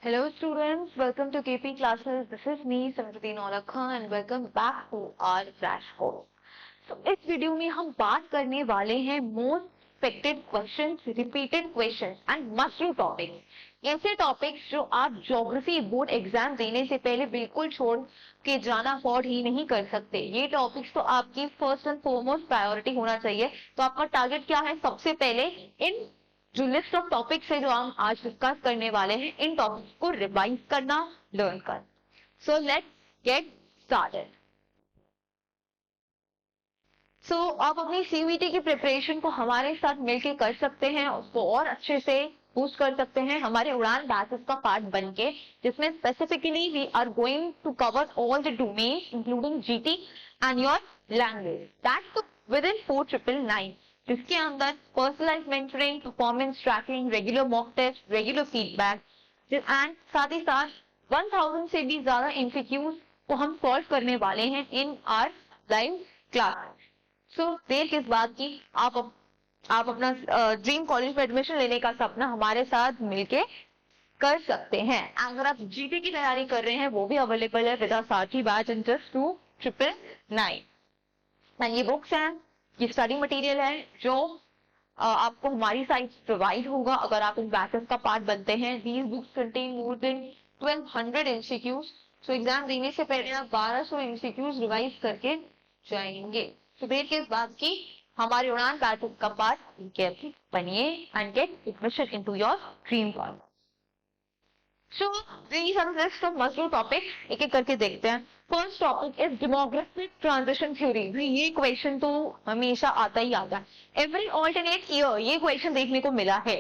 Hello students, welcome to KP classes. This is me Samruddin Aula Khan and welcome back to our crash course. So इस video में हम बात करने वाले हैं most expected questions, repeated questions and must do topics. ऐसे topics जो आप ज्योग्राफी बोर्ड एग्जाम देने से पहले बिल्कुल छोड़ के जाना अफोर्ड ही नहीं कर सकते। ये टॉपिक्स तो आपकी फर्स्ट एंड फॉरमोस्ट प्रायोरिटी होना चाहिए। तो आपका टारगेट क्या है? सबसे पहले इन जो लिस्ट ऑफ टॉपिक्स है जो हम आज डिस्कस करने वाले हैं, इन टॉपिक्स को रिवाइज करना, लर्न कर। So let's get started. So आप अपनी सीवीटी की प्रिपरेशन को हमारे साथ मिलकर कर सकते हैं, उसको और अच्छे से बूस्ट कर सकते हैं हमारे उड़ान बैचेस का पार्ट बनके, जिसमें specifically we are going to cover all the domains including GT and your language that within 4999, जिसके अंदर personalize mentoring, performance tracking, regular mock test, regular feedback and साथ ही साथ 1000 से भी ज्यादा एमसीक्यूज को हम सॉल्व करने वाले हैं इन आवर लाइव क्लास। सो देर किस बात की, आप अपना ड्रीम कॉलेज में एडमिशन लेने का सपना हमारे साथ मिलके कर सकते हैं। अगर आप जीटी की तैयारी कर रहे हैं वो भी अवेलेबल है विद साथी बैच इन जस्ट 2999। ये बुक्स हैं, ये स्टडी मटेरियल है जो आपको हमारी साइट प्रोवाइड होगा अगर आप इन बैचेस का पार्ट बनते हैं। These books contain more than 1200 MCQs. So exam देने से पहले आप 1200 एमसीक्यूज रिवाइज करके जाएंगे। तो देर के इस बात की हमारे उड़ान बैचेस का पार्ट बनिए and get admission into your dream college. So these are the list of must-do topics, एक एक करके देखते हैं। First topic is demographic transition theory. ये क्वेश्चन तो हमेशा आता ही आता है। एवरी ऑल्टरनेट ईयर ये क्वेश्चन देखने को मिला है।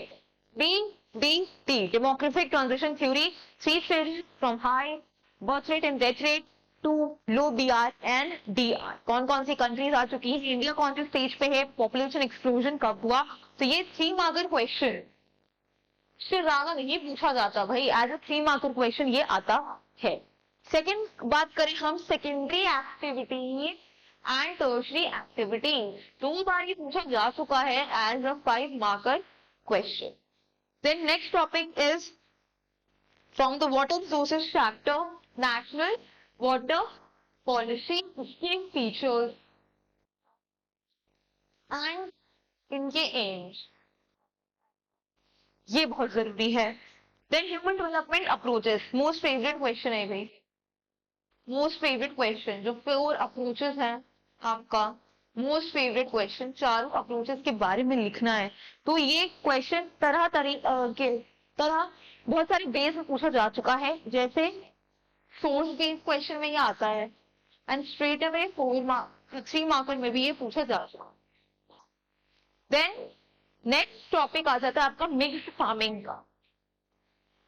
The demographic transition theory, 3 stages from high birth rate and death rate to low BR and DR. कौन कौन सी कंट्रीज आ चुकी है, इंडिया कौन से स्टेज पे है, पॉपुलेशन एक्सप्लोजन कब हुआ। तो ये 3 मार्कर क्वेश्चन से ज्यादा नहीं पूछा जाता भाई, एज अ 3 मार्कर क्वेश्चन ये आता है। सेकंड बात करें हम secondary activities and tertiary activities, 2 बार ये पूछा जा चुका है as a 5 marker question. Then next topic is from the water resources chapter, national water policy, उसके फीचर्स एंड इनके एम्स, ये बहुत जरूरी है। देन human development approaches, most favorite question है भाई, मोस्ट फेवरेट क्वेश्चन। जो 4 अप्रोचेस हैं आपका मोस्ट फेवरेट क्वेश्चन, 4 अप्रोचेस के बारे में लिखना है। तो ये क्वेश्चन तरह बहुत सारे बेस में पूछा जा चुका है, जैसे सोर्स बेस्ड क्वेश्चन में ये आता है एंड स्ट्रेट अवे 3 मार्कर में भी ये पूछा जा चुका है। देन नेक्स्ट टॉपिक आ जाता है आपका मिक्स्ड फार्मिंग का।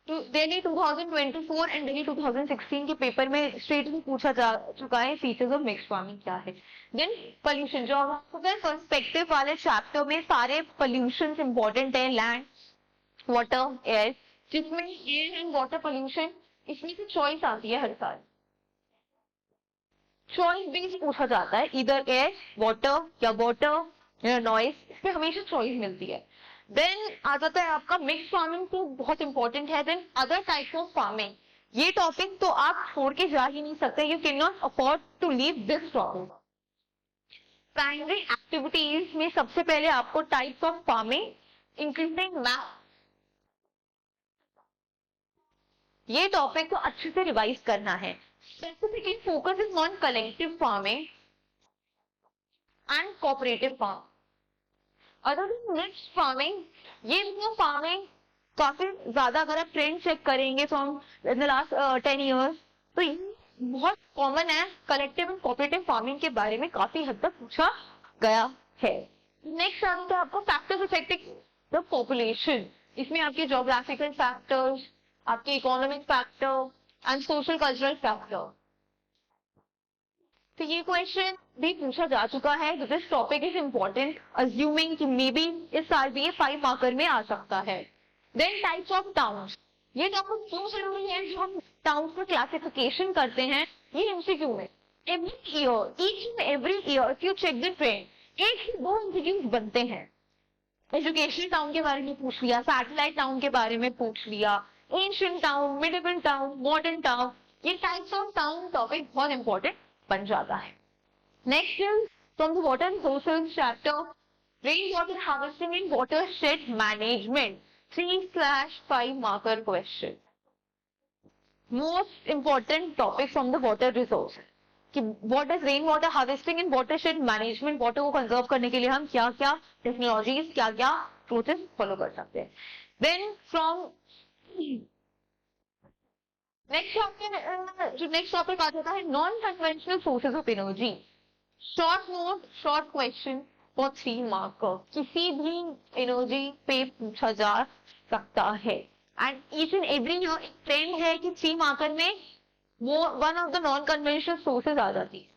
तो दिल्ली 2024 एंड दिल्ली 2016 के पेपर में स्ट्रेट में पूछा जा चुका है फीचर्स ऑफ मिक्स्ड फार्मिंग क्या है। देन पोल्यूशन, जो पर्सपेक्टिव वाले चैप्टर में सारे पोल्यूशन इंपॉर्टेंट है, लैंड वाटर एयर, जिसमें एयर एंड वाटर पोल्यूशन, इसमें से चॉइस आती है हर साल। चॉइस बेस्ड पूछा जाता है, इधर एयर वाटर या वाटर नॉइस, इसमें हमेशा चॉइस मिलती है। देन आ जाता है आपका मिक्स फार्मिंग, तो बहुत इंपॉर्टेंट है। Then other types of farming, ये टॉपिक तो आप छोड़ के जा ही नहीं सकते, you can not afford to leave this topic. Primary activities में सबसे पहले आपको types of farming including math, ये टॉपिक को अच्छे से रिवाइज करना है। Specifically focus is on collective farming and cooperative farming. Other than mixed farming, ये फार्मिंग काफी ज्यादा, अगर आप ट्रेंड चेक करेंगे from in the last 10 years, तो ये बहुत कॉमन है। कलेक्टिव एंड कोऑपरेटिव फार्मिंग के बारे में काफी हद तक पूछा गया है। नेक्स्ट आता है आपको फैक्टर्स अफेक्टिंग द पॉपुलेशन, इसमें आपके ज्योग्राफिकल फैक्टर्स, आपके economic factor and social cultural factor. तो ये क्वेश्चन भी पूछा जा चुका है। This topic is important, assuming कि मे बी इस साल भी ये 5 मार्कर में आ सकता है। देन टाइप्स ऑफ टाउन्स, ये टॉपिक क्यों जरूरी है, जो हम टाउन्स पर क्लासिफिकेशन करते हैं, ये एमसीक्यू में every year, each and every year if you check the trend, 1 से 2 एमसीक्यूज बनते हैं। एजुकेशनल टाउन के बारे में पूछ लिया, सैटेलाइट टाउन के बारे में पूछ लिया, ancient town, medieval town, modern town, ये टाइप्स ऑफ टाउन टॉपिक बहुत इंपॉर्टेंट बन जाता है। Next is from the water resources chapter, rain water harvesting and watershed management, 3/5 marker question. Most important topic from the water resource कि what is rain water harvesting and watershed management, water को conserve करने के लिए हम क्या क्या technologies, क्या क्या प्रोसेस फॉलो कर सकते हैं। देन फ्रॉम नेक्स्ट टॉपिक आ जाता है non conventional sources of energy. Short note, short question for 3 marker, किसी भी एनर्जी पे पूछा जा सकता है and each and every year एक ट्रेंड है कि 3 मार्कर में वो one of the non conventional sources आ जाती है।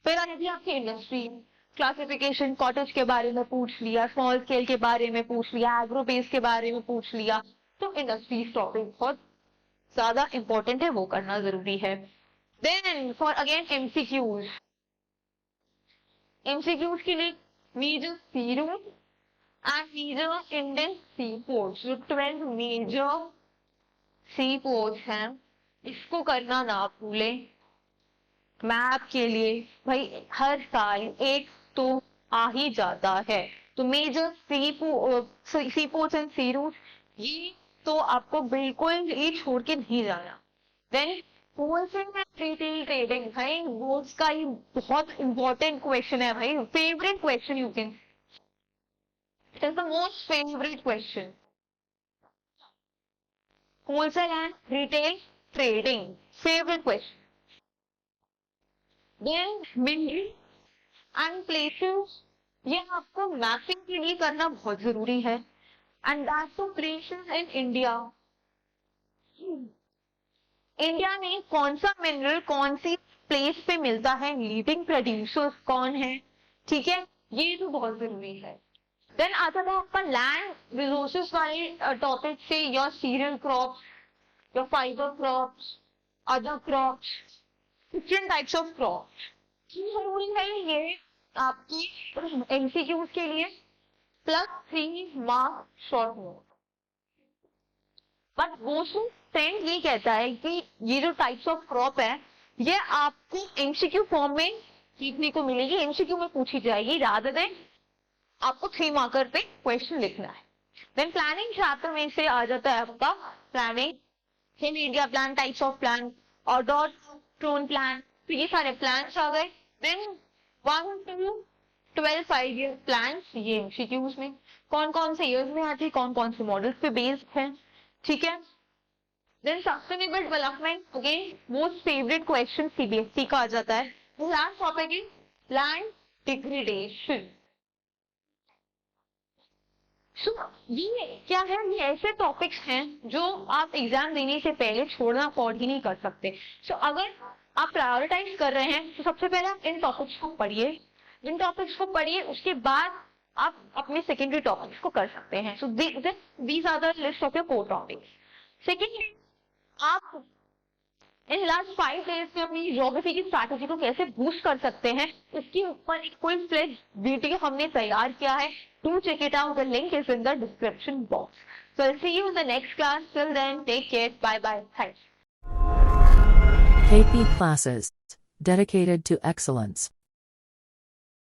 फिर आ जाती है आपकी इंडस्ट्री क्लासिफिकेशन, कॉटेज के बारे में पूछ लिया, स्मॉल स्केल के बारे में पूछ लिया, एग्रो बेस के बारे में पूछ लिया, तो इंडस्ट्रीज टॉपिक बहुत ज्यादा इंपॉर्टेंट है, वो करना जरूरी है। Then for again MCQs, MCQs के लिए major sea route and major Indian sea ports, जो 12 मेजर सी पोर्ट्स हैं, इसको करना ना भूले। मैप के लिए भाई हर साल एक तो आ ही जाता है, तो major sea ports and sea route ये तो आपको बिल्कुल ही छोड़ के नहीं जाना। Then wholesale and retail trading, भाई बोर्ड्स का ये बहुत इंपॉर्टेंट क्वेश्चन है भाई, favorite question you can, it is the most favorite question. Wholesale and retail trading favorite question. Then mineral and places, ये आपको मैपिंग के लिए करना बहुत जरूरी है and that too places in India. India में कौन सा मिनरल कौन सी प्लेस पे मिलता है, लीडिंग प्रोड्यूसर्स कौन है, ठीक है, ये तो बहुत जरूरी है। देन आता था आपका लैंड रिसोर्सेज वाले टॉपिक से, your cereal crops, your fibre crops, other crops, different types of crops, जरूरी है ये आपकी एमसीक्यूज के लिए, +3 mark short note. But mostly trend ये कहता है कि ये जो टाइप्स ऑफ क्रॉप है ये आपको एमसीक्यू फॉर्म में सीखने को मिलेगी, एमसीक्यू में पूछी जाएगी, रादर देन आपको 3 मार्कर पे क्वेश्चन लिखना है। देन प्लानिंग चैप्टर में से आ जाता है आपका planning, hill India plan, types of plan और डॉट टोन प्लान, तो ये सारे प्लान्स आ गए। देन 1 to 12 5-year प्लान, ये एमसीक्यूज में कौन कौन से ईयर्स में आते हैं, कौन कौन से मॉडल्स पे बेस्ड है, ठीक है। Then sustainable development, again most favorite question CBSE का आ जाता है। Last topic is land degradation. ये क्या है, ये ऐसे टॉपिक्स हैं जो आप एग्जाम देने से पहले छोड़ना अफोर्ड ही नहीं कर सकते। अगर आप प्रायोरिटाइज कर रहे हैं तो सबसे पहले आप इन टॉपिक्स को पढ़िए, उसके बाद आप अपने सेकेंडरी टॉपिक्स को कर सकते हैं। So these are the list of your core topics. Secondly, आप इन लास्ट 5 डेज में अपनी ज्योग्राफी की स्ट्रैटेजी को कैसे बूस्ट कर सकते हैं, इसके ऊपर एक फुल फ्लेज वीडियो हमने तैयार किया है। Do check it out, the link is in the description box. So I'll see you in the next class. Till then, take care. Bye bye. Thanks. KP Classes. Dedicated to excellence.